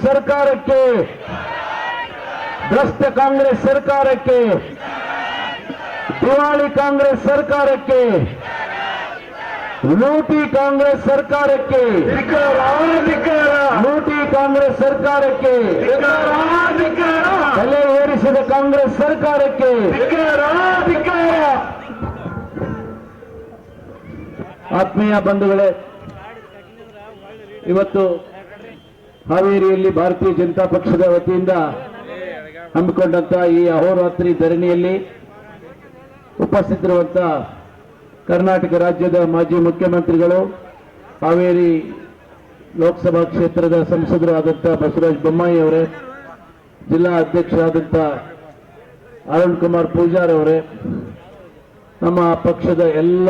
ಸರ್ಕಾರಕ್ಕೆ, ಭ್ರಷ್ಟ ಕಾಂಗ್ರೆಸ್ ಸರ್ಕಾರಕ್ಕೆ, ದಿವಾಳಿ ಕಾಂಗ್ರೆಸ್ ಸರ್ಕಾರಕ್ಕೆ, ಲೂಟಿ ಕಾಂಗ್ರೆಸ್ ಸರ್ಕಾರಕ್ಕೆ, ಲೂಟಿ ಕಾಂಗ್ರೆಸ್ ಸರ್ಕಾರಕ್ಕೆ, ಬೆಲೆ ಏರಿಸಿದ ಕಾಂಗ್ರೆಸ್ ಸರ್ಕಾರಕ್ಕೆ ಆತ್ಮೀಯ ಬಂಧುಗಳೇ, ಇವತ್ತು ಹಾವೇರಿಯಲ್ಲಿ ಭಾರತೀಯ ಜನತಾ ಪಕ್ಷದ ವತಿಯಿಂದ ಹಮ್ಮಿಕೊಂಡಂತ ಈ ಅಹೋರಾತ್ರಿ ಧರಣಿಯಲ್ಲಿ ಉಪಸ್ಥಿತರಿರುವಂತ ಕರ್ನಾಟಕ ರಾಜ್ಯದ ಮಾಜಿ ಮುಖ್ಯಮಂತ್ರಿಗಳು, ಹಾವೇರಿ ಲೋಕಸಭಾ ಕ್ಷೇತ್ರದ ಸಂಸದರು ಆದಂಥ ಬಸವರಾಜ ಬೊಮ್ಮಾಯಿ ಅವರೇ, ಜಿಲ್ಲಾ ಅಧ್ಯಕ್ಷರಾದಂಥ ಅರುಣ್ ಕುಮಾರ್ ಪೂಜಾರ್ ಅವರೇ, ನಮ್ಮ ಪಕ್ಷದ ಎಲ್ಲ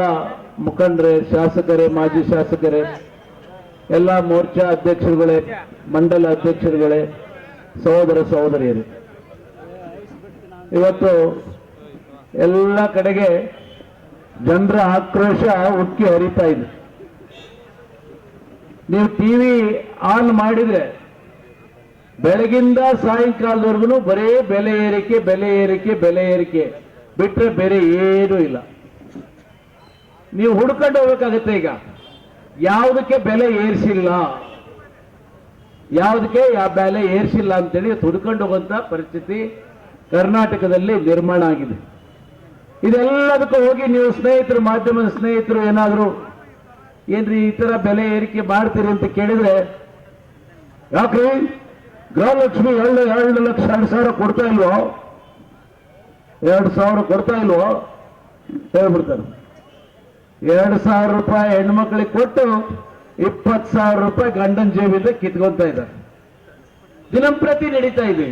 ಮುಖಂಡರೇ, ಶಾಸಕರೇ, ಮಾಜಿ ಶಾಸಕರೇ, ಎಲ್ಲ ಮೋರ್ಚಾ ಅಧ್ಯಕ್ಷರುಗಳೇ, ಮಂಡಲ ಅಧ್ಯಕ್ಷರುಗಳೇ, ಸಹೋದರ ಸಹೋದರಿಯರು, ಇವತ್ತು ಎಲ್ಲ ಕಡೆಗೆ ಜನರ ಆಕ್ರೋಶ ಉಕ್ಕಿ ಹರಿತಾ ಇದೆ. ನೀವು ಟಿವಿ ಆನ್ ಮಾಡಿದ್ರೆ ಬೆಳಗಿಂದ ಸಾಯಂಕಾಲದವರೆಗೂ ಬರೇ ಬೆಲೆ ಏರಿಕೆ, ಬೆಲೆ ಏರಿಕೆ, ಬೆಲೆ ಏರಿಕೆ ಬಿಟ್ರೆ ಬೇರೆ ಏನೂ ಇಲ್ಲ. ನೀವು ಹುಡ್ಕೊಂಡು ಹೋಗ್ಬೇಕಾಗತ್ತೆ. ಈಗ ಯಾವುದಕ್ಕೆ ಬೆಲೆ ಏರಿಸಿಲ್ಲ, ಯಾವುದಕ್ಕೆ ಯಾವ ಬೆಲೆ ಏರಿಸಿಲ್ಲ ಅಂತೇಳಿ ಹುಡ್ಕೊಂಡು ಹೋಗುವಂತ ಪರಿಸ್ಥಿತಿ ಕರ್ನಾಟಕದಲ್ಲಿ ನಿರ್ಮಾಣ ಆಗಿದೆ. ಇದೆಲ್ಲದಕ್ಕೂ ಹೋಗಿ ನೀವು ಸ್ನೇಹಿತರು, ಮಾಧ್ಯಮದ ಸ್ನೇಹಿತರು ಏನಾದರೂ ಏನ್ರಿ ಈ ತರ ಬೆಲೆ ಏರಿಕೆ ಮಾಡ್ತೀರಿ ಅಂತ ಕೇಳಿದ್ರೆ, ಯಾಕ್ರಿ ಗೃಹಲಕ್ಷ್ಮಿ 2 ಲಕ್ಷ 2,000 ಕೊಡ್ತಾ ಇಲ್ವೋ, 2,000 ಕೊಡ್ತಾ ಇಲ್ವೋ ಹೇಳ್ಬಿಡ್ತಾರೆ. 2,000 ರೂಪಾಯಿ ಹೆಣ್ಮಕ್ಳಿಗೆ ಕೊಟ್ಟು 20,000 ರೂಪಾಯಿ ಗಂಡನ ಜೇಬಿಂದ ಕಿತ್ಕೊಂತ ಇದ್ದಾರೆ. ದಿನಂಪ್ರತಿ ನಡೀತಾ ಇದೆ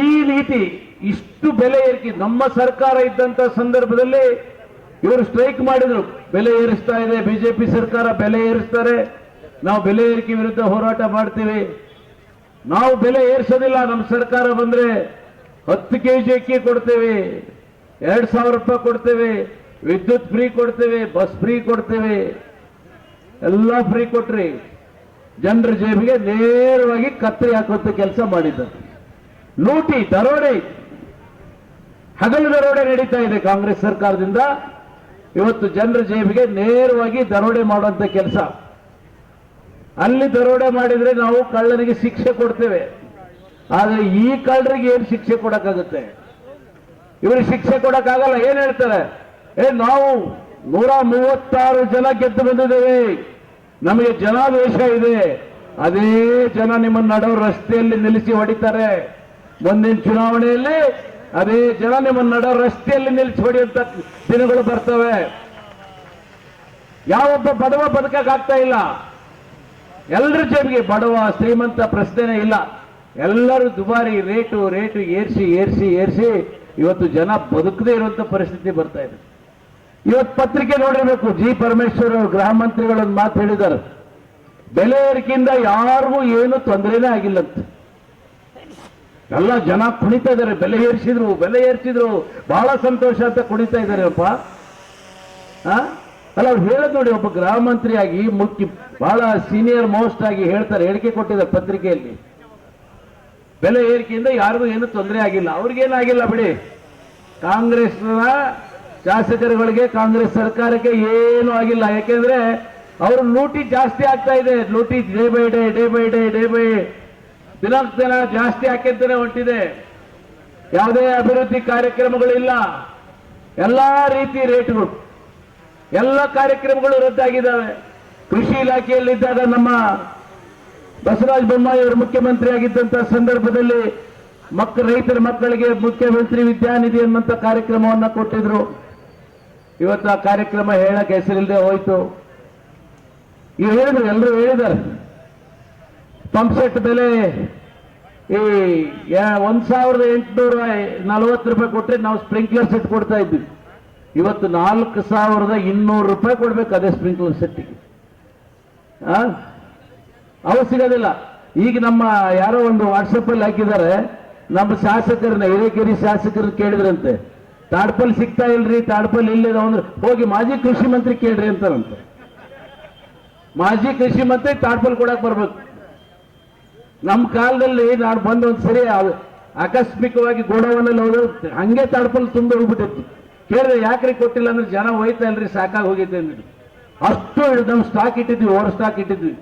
ಈ ರೀತಿ. ಇಷ್ಟು ಬೆಲೆ ಏರಿಕೆ ನಮ್ಮ ಸರ್ಕಾರ ಇದ್ದಂತ ಸಂದರ್ಭದಲ್ಲಿ ಇವರು ಸ್ಟ್ರೈಕ್ ಮಾಡಿದ್ರು. ಬೆಲೆ ಏರಿಸ್ತಾ ಇದೆ ಬಿಜೆಪಿ ಸರ್ಕಾರ, ಬೆಲೆ ಏರಿಸ್ತಾರೆ, ನಾವು ಬೆಲೆ ಏರಿಕೆ ವಿರುದ್ಧ ಹೋರಾಟ ಮಾಡ್ತೀವಿ. ನಾವು ಬೆಲೆ ಏರಿಸೋದಿಲ್ಲ, ನಮ್ಮ ಸರ್ಕಾರ ಬಂದ್ರೆ 10 kg ಅಕ್ಕಿ ಕೊಡ್ತೇವೆ, 2,000 ರೂಪಾಯಿ ಕೊಡ್ತೇವೆ, ವಿದ್ಯುತ್ ಫ್ರೀ ಕೊಡ್ತೇವೆ, ಬಸ್ ಫ್ರೀ ಕೊಡ್ತೇವೆ, ಎಲ್ಲ ಫ್ರೀ ಕೊಟ್ರಿ ಜನರ ಜೇಬಿಗೆ ನೇರವಾಗಿ ಕತ್ತರಿ ಹಾಕುವಂತ ಕೆಲಸ ಮಾಡಿದ್ದಾರೆ. ಲೂಟಿ, ದರೋಡೆ, ಹಗಲು ದರೋಡೆ ನಡೀತಾ ಇದೆ ಕಾಂಗ್ರೆಸ್ ಸರ್ಕಾರದಿಂದ. ಇವತ್ತು ಜನರ ಜೇಬಿಗೆ ನೇರವಾಗಿ ದರೋಡೆ ಮಾಡುವಂತ ಕೆಲಸ. ಅಲ್ಲಿ ದರೋಡೆ ಮಾಡಿದ್ರೆ ನಾವು ಕಳ್ಳನಿಗೆ ಶಿಕ್ಷೆ ಕೊಡ್ತೇವೆ, ಆದ್ರೆ ಈ ಕಳ್ಳರಿಗೆ ಏನು ಶಿಕ್ಷೆ ಕೊಡಕ್ಕಾಗುತ್ತೆ? ಇವರು ಶಿಕ್ಷೆ ಕೊಡಕ್ಕಾಗಲ್ಲ. ಏನ್ ಹೇಳ್ತಾರೆ? ನಾವು 136 ಜನ ಗೆದ್ದು ಬಂದಿದ್ದೇವೆ, ನಮಗೆ ಜನಾದೇಶ ಇದೆ. ಅದೇ ಜನ ನಿಮ್ಮನ್ನ ನಡೋ ರಸ್ತೆಯಲ್ಲಿ ನಿಲ್ಲಿಸಿ ಹೊಡಿತಾರೆ. ಮುಂದಿನ ಚುನಾವಣೆಯಲ್ಲಿ ಅದೇ ಜನ ನಿಮ್ಮನ್ನ ನಡೋ ರಸ್ತೆಯಲ್ಲಿ ನಿಲ್ಲಿಸಿ ಹೊಡೆಯುವಂತ ದಿನಗಳು ಬರ್ತವೆ. ಯಾವೊಬ್ಬ ಬಡವ ಬದುಕಕ್ಕಾಗ್ತಾ ಇಲ್ಲ. ಎಲ್ಲರ ಜೇಬಿಗೆ ಬಡವ ಶ್ರೀಮಂತ ಪ್ರಶ್ನೆನೇ ಇಲ್ಲ. ಎಲ್ಲರೂ ದುಬಾರಿ ರೇಟು ಏರಿಸಿ ಏರಿಸಿ ಏರಿಸಿ ಇವತ್ತು ಜನ ಬದುಕದೇ ಇರುವಂತ ಪರಿಸ್ಥಿತಿ ಬರ್ತಾ ಇದೆ. ಇವತ್ತು ಪತ್ರಿಕೆ ನೋಡಿರ್ಬೇಕು, ಜಿ ಪರಮೇಶ್ವರ್ ಅವರು ಗೃಹ ಮಂತ್ರಿಗಳು ಒಂದು ಮಾತು ಹೇಳಿದ್ದಾರೆ, ಬೆಲೆ ಏರಿಕೆಯಿಂದ ಯಾರಿಗೂ ಏನು ತೊಂದರೆನೇ ಆಗಿಲ್ಲಂತ. ಎಲ್ಲ ಜನ ಕುಣಿತಾ ಇದ್ದಾರೆ, ಬೆಲೆ ಏರಿಸಿದ್ರು ಬಹಳ ಸಂತೋಷ ಅಂತ ಕುಣಿತಾ ಇದ್ದಾರೆ. ಅಪ್ಪ ಅಲ್ಲ, ಅವ್ರು ಹೇಳೋದು ನೋಡಿ, ಒಬ್ಬ ಗೃಹ ಮಂತ್ರಿಯಾಗಿ ಬಹಳ ಸೀನಿಯರ್ ಮೋಸ್ಟ್ ಆಗಿ ಹೇಳ್ತಾರೆ, ಹೇಳಿಕೆ ಕೊಟ್ಟಿದ್ದಾರೆ ಪತ್ರಿಕೆಯಲ್ಲಿ, ಬೆಲೆ ಏರಿಕೆಯಿಂದ ಯಾರಿಗೂ ಏನು ತೊಂದರೆ ಆಗಿಲ್ಲ. ಅವ್ರಿಗೇನಾಗಿಲ್ಲ ಬಿಡಿ, ಕಾಂಗ್ರೆಸ್ನ ಶಾಸಕರುಗಳಿಗೆ, ಕಾಂಗ್ರೆಸ್ ಸರ್ಕಾರಕ್ಕೆ ಏನೂ ಆಗಿಲ್ಲ. ಯಾಕೆಂದ್ರೆ ಅವರು ಲೂಟಿ ಜಾಸ್ತಿ ಆಗ್ತಾ ಇದೆ. ಲೂಟಿ ಡೇ ಬೈ ಡೇ ದಿನ ಜಾಸ್ತಿ ಹಾಕಿದ್ದಾನೆ ಹೊಂಟಿದೆ. ಯಾವುದೇ ಅಭಿವೃದ್ಧಿ ಕಾರ್ಯಕ್ರಮಗಳಿಲ್ಲ. ಎಲ್ಲಾ ರೀತಿ ರೇಟ್ಗಳು, ಎಲ್ಲ ಕಾರ್ಯಕ್ರಮಗಳು ರದ್ದಾಗಿದ್ದಾವೆ. ಕೃಷಿ ಇಲಾಖೆಯಲ್ಲಿದ್ದಾಗ ನಮ್ಮ ಬಸವರಾಜ ಬೊಮ್ಮಾಯಿ ಅವರು ಮುಖ್ಯಮಂತ್ರಿ ಆಗಿದ್ದಂತಹ ಸಂದರ್ಭದಲ್ಲಿ ರೈತರ ಮಕ್ಕಳಿಗೆ ಮುಖ್ಯಮಂತ್ರಿ ವಿದ್ಯಾನಿಧಿ ಅನ್ನುವಂಥ ಕಾರ್ಯಕ್ರಮವನ್ನು ಕೊಟ್ಟಿದ್ರು. ಇವತ್ತು ಆ ಕಾರ್ಯಕ್ರಮ ಹೇಳಕ್ಕೆ ಹೆಸರಿಲ್ಲದೆ ಹೋಯ್ತು. ಈಗ ಹೇಳಿದ್ರು, ಎಲ್ಲರೂ ಹೇಳಿದ್ದಾರೆ, ಪಂಪ್ ಸೆಟ್ ಬೆಲೆ ಈ 1,840 ರೂಪಾಯಿ ಕೊಟ್ಟರೆ ನಾವು ಸ್ಪ್ರಿಂಕ್ಲರ್ ಸೆಟ್ ಕೊಡ್ತಾ ಇದ್ವಿ. ಇವತ್ತು 4,200 ರೂಪಾಯಿ ಕೊಡ್ಬೇಕು ಅದೇ ಸ್ಪ್ರಿಂಕ್ಲರ್ ಸೆಟ್ಟಿಗೆ. ಅವು ಸಿಗೋದಿಲ್ಲ. ಈಗ ನಮ್ಮ ಯಾರೋ ಒಂದು ವಾಟ್ಸಪ್ ಅಲ್ಲಿ ಹಾಕಿದ್ದಾರೆ, ನಮ್ಮ ಶಾಸಕರನ್ನ ಹಿರೇಕೆರೆ ಶಾಸಕರನ್ನ ಕೇಳಿದ್ರಂತೆ, ತಾಡ್ಪಲ್ ಸಿಗ್ತಾ ಇಲ್ರಿ, ತಾಡ್ಪಲ್ ಇಲ್ಲಿದೆ ಅಂದ್ರೆ ಹೋಗಿ ಮಾಜಿ ಕೃಷಿ ಮಂತ್ರಿ ಕೇಳ್ರಿ ಅಂತಾರಂತೆ. ಮಾಜಿ ಕೃಷಿ ಮಂತ್ರಿ ಟಾರ್ಪಲ್ ಕೊಡಕ್ ಬರ್ಬೇಕು. ನಮ್ಮ ಕಾಲದಲ್ಲಿ ನಾನು ಬಂದ ಒಂದ್ಸರಿ ಆಕಸ್ಮಿಕವಾಗಿ ಗೋಡವನಲ್ಲಿ ಹೋದ ಹಂಗೆ ಟಾರ್ಪಲ್ ತುಂಬಿ ಹೋಗ್ಬಿಟ್ಟಿತ್ತು. ಕೇಳಿದ್ರೆ ಯಾಕ್ರಿ ಕೊಟ್ಟಿಲ್ಲ ಅಂದ್ರೆ ಜನ ಹೋಯ್ತಾ ಇಲ್ರಿ ಸಾಕಾಗಿ ಹೋಗಿದ್ದೆ ಅಂದ್ರು. ಅಷ್ಟು ನಮ್ಮ ಸ್ಟಾಕ್ ಇಟ್ಟಿದ್ವಿ, ಓವರ್ ಸ್ಟಾಕ್ ಇಟ್ಟಿದ್ವಿ.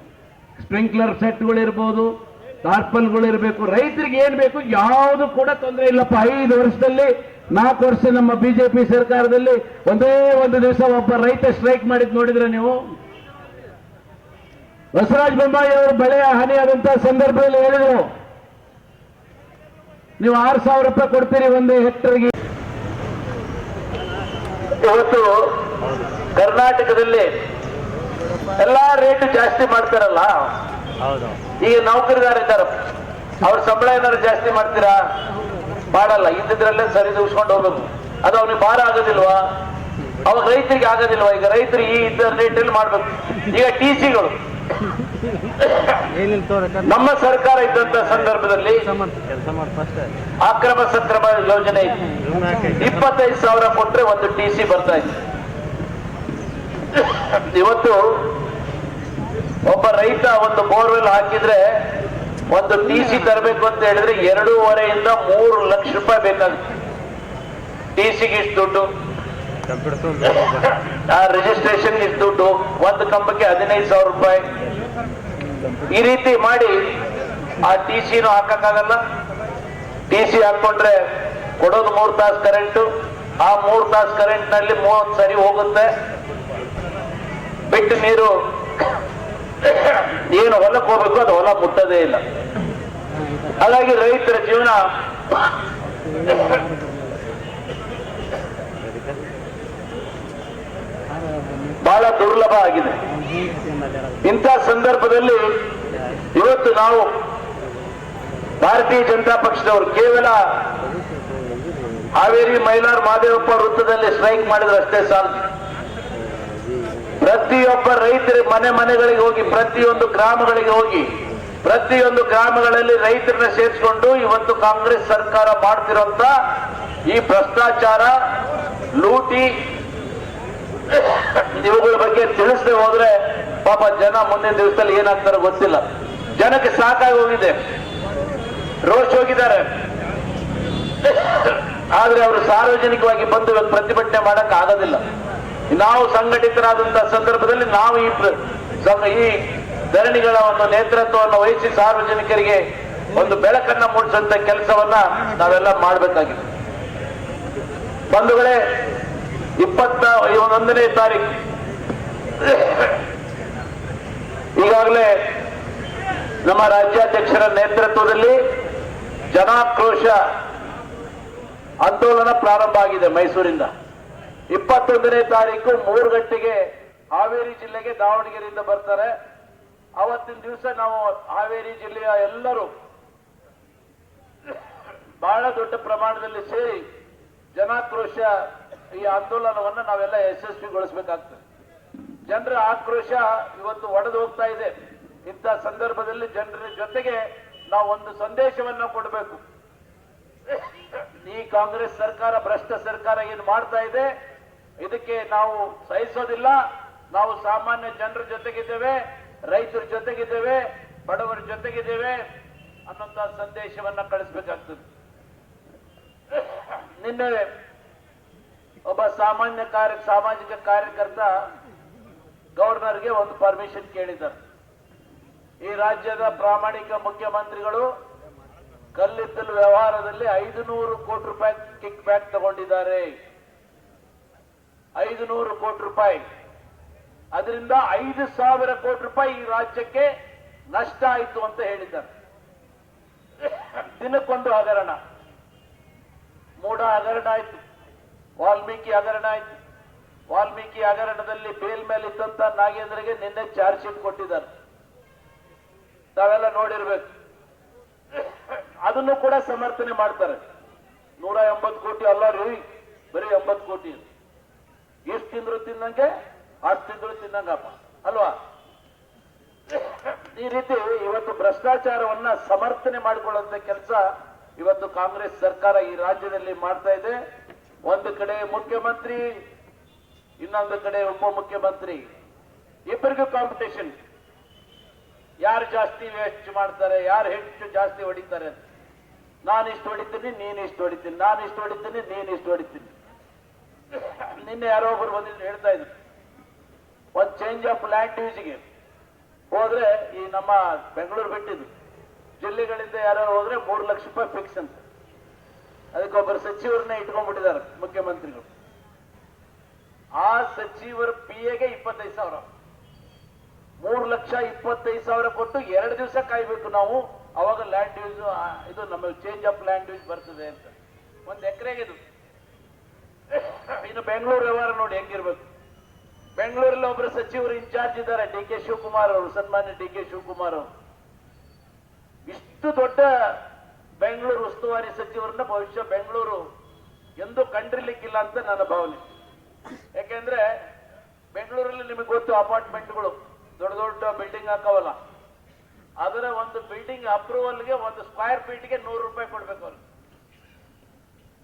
ಸ್ಪ್ರಿಂಕ್ಲರ್ ಸೆಟ್ಗಳಿರ್ಬೋದು, ಟಾರ್ಪಲ್ಗಳು ಇರಬೇಕು. ರೈತರಿಗೆ ಏನ್ ಬೇಕು ಯಾವುದು ಕೂಡ ತೊಂದರೆ ಇಲ್ಲಪ್ಪ. 5 ವರ್ಷದಲ್ಲಿ 4 ವರ್ಷ ನಮ್ಮ ಬಿಜೆಪಿ ಸರ್ಕಾರದಲ್ಲಿ ಒಂದೇ ಒಂದು ದಿವಸ ಒಬ್ಬ ರೈತ ಸ್ಟ್ರೈಕ್ ಮಾಡಿದ್ ನೋಡಿದ್ರೆ ನೀವು? ಬಸವರಾಜ ಬೊಮ್ಮಾಯಿ ಅವರು ಬೆಳೆಯ ಹಾನಿಯಾದಂತಹ ಸಂದರ್ಭದಲ್ಲಿ ಹೇಳಿದ್ರು, ನೀವು 6,000 ರೂಪಾಯಿ ಕೊಡ್ತೀರಿ ಒಂದು ಹೆಕ್ಟರ್ಗೆ. ಇವತ್ತು ಕರ್ನಾಟಕದಲ್ಲಿ ಎಲ್ಲಾ ರೇಟ್ ಜಾಸ್ತಿ ಮಾಡ್ತಾರಲ್ಲ, ಈಗ ನೌಕರಿದಾರಿದ್ದಾರೆ, ಅವ್ರ ಸಂಬಳ ಏನಾದ್ರು ಜಾಸ್ತಿ ಮಾಡ್ತೀರಾ? ಮಾಡಲ್ಲ. ಇದ್ದಿದ್ರಲ್ಲೇ ಸರಿ ದೂಸ್ಕೊಂಡು ಹೋಗ್ಬೇಕು. ಅದು ಅವ್ನಿಗೆ ಭಾರ ಆಗೋದಿಲ್ವಾ? ಅವಾಗ ರೈತರಿಗೆ ಆಗೋದಿಲ್ವಾ? ಈಗ ರೈತರಿಗೆ ಈ ಇದ್ದ ರೇಟಲ್ಲಿ ಮಾಡ್ಬೇಕು. ಈಗ TCಗಳು ನಮ್ಮ ಸರ್ಕಾರ ಇದ್ದಂತ ಸಂದರ್ಭದಲ್ಲಿ ಅಕ್ರಮ ಸಕ್ರಮ ಯೋಜನೆ 25,000 ಕೊಟ್ರೆ ಒಂದು TC ಬರ್ತಾ ಇತ್ತು. ಇವತ್ತು ಒಬ್ಬ ರೈತ ಒಂದು ಬೋರ್ವೆಲ್ ಹಾಕಿದ್ರೆ ಒಂದು TC ತರಬೇಕು ಅಂತ ಹೇಳಿದ್ರೆ 2.5 ಇಂದ 3 ಲಕ್ಷ ರೂಪಾಯಿ ಬೇಕಾಗುತ್ತೆ. TCಗೆ ಇಷ್ಟು ದುಡ್ಡು, ಆ ರಿಜಿಸ್ಟ್ರೇಷನ್ ಇಷ್ಟು ದುಡ್ಡು, ಒಂದು ಕಂಬಕ್ಕೆ 15,000 ರೂಪಾಯಿ. ಈ ರೀತಿ ಮಾಡಿ ಆ TCನೂ ಹಾಕಕ್ಕಾಗಲ್ಲ. TC ಹಾಕೊಂಡ್ರೆ ಕೊಡೋದು 3 ತಾಸು ಕರೆಂಟು. ಆ 3 ತಾಸು ಕರೆಂಟ್ ನಲ್ಲಿ 30 ಸರಿ ಹೋಗುತ್ತೆ. ಬಿಟ್ಟು ನೀರು ಏನು ಹೊಲಕ್ಕೆ ಹೋಗ್ಬೇಕು ಅದು ಹೊಲ ಮುಟ್ಟದೇ ಇಲ್ಲ. ಹಾಗಾಗಿ ರೈತರ ಜೀವನ ಬಹಳ ದುರ್ಲಭ ಆಗಿದೆ. ಇಂಥ ಸಂದರ್ಭದಲ್ಲಿ ಇವತ್ತು ನಾವು ಭಾರತೀಯ ಜನತಾ ಪಕ್ಷದವರು ಕೇವಲ ಹಾವೇರಿ ಮೈಲಾರ್ ಮಹದೇವಪ್ಪ ವೃತ್ತದಲ್ಲಿ ಸ್ಟ್ರೈಕ್ ಮಾಡಿದ್ರೆ ಅಷ್ಟೇ ಸಾಲದು. ಪ್ರತಿಯೊಬ್ಬ ರೈತರ ಮನೆಗಳಿಗೆ ಹೋಗಿ, ಪ್ರತಿಯೊಂದು ಗ್ರಾಮಗಳಿಗೆ ಹೋಗಿ, ಪ್ರತಿಯೊಂದು ಗ್ರಾಮಗಳಲ್ಲಿ ರೈತರನ್ನ ಸೇರಿಸಿಕೊಂಡು ಇವತ್ತು ಕಾಂಗ್ರೆಸ್ ಸರ್ಕಾರ ಮಾಡ್ತಿರೋಂತ ಈ ಭ್ರಷ್ಟಾಚಾರ, ಲೂಟಿ ಇವುಗಳ ಬಗ್ಗೆ ತಿಳಿಸದೆ ಹೋದ್ರೆ ಪಾಪ ಜನ ಮುಂದಿನ ದಿವಸದಲ್ಲಿ ಏನಾಗ್ತಾರೋ ಗೊತ್ತಿಲ್ಲ. ಜನಕ್ಕೆ ಸಾಕಾಗಿ ಹೋಗಿದೆ, ರೋಷ್ ಹೋಗಿದ್ದಾರೆ. ಆದ್ರೆ ಅವರು ಸಾರ್ವಜನಿಕವಾಗಿ ಬಂದು ಪ್ರತಿಭಟನೆ ಮಾಡಕ್ ಆಗೋದಿಲ್ಲ. ನಾವು ಸಂಘಟಿತರಾದಂತಹ ಸಂದರ್ಭದಲ್ಲಿ ನಾವು ಈ ಧರಣಿಗಳ ಒಂದು ನೇತೃತ್ವವನ್ನು ವಹಿಸಿ ಸಾರ್ವಜನಿಕರಿಗೆ ಒಂದು ಬೆಳಕನ್ನ ಮೂಡಿಸುವಂತ ಕೆಲಸವನ್ನ ನಾವೆಲ್ಲ ಮಾಡಬೇಕಾಗಿದೆ. ಬಂಧುಗಳೇ, 21ನೇ ತಾರೀಕು ಈಗಾಗಲೇ ನಮ್ಮ ರಾಜ್ಯಾಧ್ಯಕ್ಷರ ನೇತೃತ್ವದಲ್ಲಿ ಜನಾಕ್ರೋಶ ಆಂದೋಲನ ಪ್ರಾರಂಭ ಆಗಿದೆ ಮೈಸೂರಿಂದ. 21ನೇ ತಾರೀಕು 3 ಗಂಟೆಗೆ ಹಾವೇರಿ ಜಿಲ್ಲೆಗೆ ದಾವಣಗೆರೆಯಿಂದ ಬರ್ತಾರೆ. ಅವತ್ತಿನ ದಿವಸ ನಾವು ಹಾವೇರಿ ಜಿಲ್ಲೆಯ ಎಲ್ಲರೂ ಬಹಳ ದೊಡ್ಡ ಪ್ರಮಾಣದಲ್ಲಿ ಸೇರಿ ಜನಾಕ್ರೋಶ ಈ ಆಂದೋಲನವನ್ನು ನಾವೆಲ್ಲ ಯಶಸ್ವಿಗೊಳಿಸಬೇಕಾಗ್ತದೆ. ಜನರ ಆಕ್ರೋಶ ಇವತ್ತು ಒಡೆದು ಹೋಗ್ತಾ ಇದೆ. ಇಂಥ ಸಂದರ್ಭದಲ್ಲಿ ಜನರ ಜೊತೆಗೆ ನಾವು ಒಂದು ಸಂದೇಶವನ್ನು ಕೊಡಬೇಕು. ಈ ಕಾಂಗ್ರೆಸ್ ಸರ್ಕಾರ, ಭ್ರಷ್ಟ ಸರ್ಕಾರ ಏನು ಮಾಡ್ತಾ ಇದೆ, ಇದಕ್ಕೆ ನಾವು ಸಹಿಸೋದಿಲ್ಲ. ನಾವು ಸಾಮಾನ್ಯ ಜನರ ಜೊತೆಗಿದ್ದೇವೆ, ರೈತರ ಜೊತೆಗಿದ್ದೇವೆ, ಬಡವರ ಜೊತೆಗಿದ್ದೇವೆ ಅನ್ನೋಂಥ ಸಂದೇಶವನ್ನ ಕಳಿಸಬೇಕಾಗ್ತದೆ. ನಿನ್ನೆ ಒಬ್ಬ ಸಾಮಾಜಿಕ ಕಾರ್ಯಕರ್ತ ಗವರ್ನರ್ಗೆ ಒಂದು ಪರ್ಮಿಷನ್ ಕೇಳಿದ್ದಾರೆ. ಈ ರಾಜ್ಯದ ಪ್ರಾಮಾಣಿಕ ಮುಖ್ಯಮಂತ್ರಿಗಳು ಕಲ್ಲಿದ್ದಲು ವ್ಯವಹಾರದಲ್ಲಿ 500 ಕೋಟಿ ರೂಪಾಯಿ ಕಿಕ್ ಬ್ಯಾಕ್ ತಗೊಂಡಿದ್ದಾರೆ. 500 ಕೋಟಿ ರೂಪಾಯಿ. ಅದರಿಂದ 5,000 ಕೋಟಿ ರೂಪಾಯಿ ಈ ರಾಜ್ಯಕ್ಕೆ ನಷ್ಟ ಆಯಿತು ಅಂತ ಹೇಳಿದ್ದಾರೆ. ದಿನಕ್ಕೊಂದು ಹಗರಣ. ಮೂಡ ಹಗರಣ ಆಯ್ತು, ವಾಲ್ಮೀಕಿ ಹಗರಣ ಆಯ್ತು. ವಾಲ್ಮೀಕಿ ಹಗರಣದಲ್ಲಿ ಬೇಲ್ ಮೇಲೆ ಇದ್ದಂತ ನಾಗೇಂದ್ರಗೆ ನಿನ್ನೆ ಚಾರ್ಜ್ ಶೀಟ್ ಕೊಟ್ಟಿದ್ದಾರೆ. ತಾವೆಲ್ಲ ನೋಡಿರ್ಬೇಕು. ಅದನ್ನು ಕೂಡ ಸಮರ್ಥನೆ ಮಾಡ್ತಾರೆ. 180 ಕೋಟಿ ಅಲ್ಲ ರೀ, ಬರೀ 80 ಕೋಟಿ. ಎಷ್ಟು ತಿಂದ್ರು ತಿನ್ನಂಗೆ, ಅಷ್ಟು ತಿಂದ್ರು ತಿನ್ನಂಗಪ್ಪ ಅಲ್ವಾ? ಈ ರೀತಿ ಇವತ್ತು ಭ್ರಷ್ಟಾಚಾರವನ್ನ ಸಮರ್ಥನೆ ಮಾಡಿಕೊಳ್ಳುವಂತ ಕೆಲಸ ಇವತ್ತು ಕಾಂಗ್ರೆಸ್ ಸರ್ಕಾರ ಈ ರಾಜ್ಯದಲ್ಲಿ ಮಾಡ್ತಾ ಇದೆ. ಒಂದು ಕಡೆ ಮುಖ್ಯಮಂತ್ರಿ, ಇನ್ನೊಂದು ಕಡೆ ಉಪಮುಖ್ಯಮಂತ್ರಿ ಇಬ್ಬರಿಗೂ ಕಾಂಪಿಟೇಷನ್, ಯಾರು ಜಾಸ್ತಿ ವೇಸ್ಟ್ ಮಾಡ್ತಾರೆ, ಯಾರು ಹೆಚ್ಚು ಜಾಸ್ತಿ ಹೊಡಿತಾರೆ ಅಂತ. ನಾನು ಇಷ್ಟು ಹೊಡಿತೀನಿ, ನೀನು ಇಷ್ಟು ಹೊಡಿತೀನಿ, ನಾನು ಇಷ್ಟು ಹೊಡಿತೀನಿ, ನೀನು ಇಷ್ಟು ಹೊಡಿತೀನಿ. ನಿನ್ನೆ ಯಾರೋ ಒಬ್ರು ಬಂದಿದ್ರು ಹೇಳ್ತಾ ಇದ್ರು, ಒಂದು ಚೇಂಜ್ ಆಫ್ ಲ್ಯಾಂಡ್ ಯೂಸ್ಗೆ ಹೋದ್ರೆ ಈ ನಮ್ಮ ಬೆಂಗಳೂರು ಬಿಟ್ಟಿದ್ದು ಜಿಲ್ಲೆಗಳಿಂದ ಯಾರು ಹೋದ್ರೆ 3 ಲಕ್ಷ ರೂಪಾಯಿ ಫಿಕ್ಸ್ ಅಂತ. ಅದಕ್ಕೊಬ್ಬರು ಸಚಿವರನ್ನ ಇಟ್ಕೊಂಡ್ಬಿಟ್ಟಿದ್ದಾರೆ ಮುಖ್ಯಮಂತ್ರಿಗಳು. ಆ ಸಚಿವರ PAಗೆ 25,000, 3,25,000 ಕೊಟ್ಟು 2 ದಿವಸ ಕಾಯ್ಬೇಕು ನಾವು, ಅವಾಗ ಲ್ಯಾಂಡ್ ಯೂಸ್ ಇದು ನಮ್ಮ ಚೇಂಜ್ ಆಫ್ ಲ್ಯಾಂಡ್ ಯೂಸ್ ಬರ್ತದೆ ಅಂತ. 1 ಎಕರೆಗೆ ಇದು. ಇನ್ನು ಬೆಂಗಳೂರು ವ್ಯವಹಾರ ನೋಡಿ ಹೆಂಗಿರ್ಬೇಕು. ಬೆಂಗಳೂರಲ್ಲಿ ಒಬ್ಬರು ಸಚಿವರು ಇನ್ಚಾರ್ಜ್ ಇದ್ದಾರೆ, DK ಶಿವಕುಮಾರ್ ಅವರು, ಸನ್ಮಾನ್ಯ DK ಶಿವಕುಮಾರ್ ಅವರು. ಇಷ್ಟು ದೊಡ್ಡ ಬೆಂಗಳೂರು ಉಸ್ತುವಾರಿ ಸಚಿವರನ್ನ ಬಹುಶಃ ಬೆಂಗಳೂರು ಎಂದು ಕಂಡಿರ್ಲಿಕ್ಕಿಲ್ಲ ಅಂತ ನನ್ನ ಭಾವನೆ. ಯಾಕೆಂದ್ರೆ ಬೆಂಗಳೂರಲ್ಲಿ ನಿಮಗೆ ಗೊತ್ತು, ಅಪಾರ್ಟ್ಮೆಂಟ್ಗಳು ದೊಡ್ಡ ದೊಡ್ಡ ಬಿಲ್ಡಿಂಗ್ ಹಾಕವಲ್ಲ, ಅದರ ಒಂದು ಬಿಲ್ಡಿಂಗ್ ಅಪ್ರೂವಲ್ಗೆ 1 ಸ್ಕ್ವೇರ್ ಫೀಟ್ಗೆ 100 ರೂಪಾಯಿ ಕೊಡ್ಬೇಕು ಅವ್ರಿಗೆ.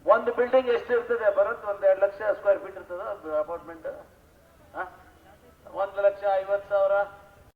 ಒಂದು ಬಿಲ್ಡಿಂಗ್ ಎಷ್ಟಿರ್ತದೆ ಬರುತ್ತೆ? 1-2 ಲಕ್ಷ ಸ್ಕ್ವೇರ್ ಫೀಟ್ ಇರ್ತದ ಅಪಾರ್ಟ್ಮೆಂಟ್. 1,50,000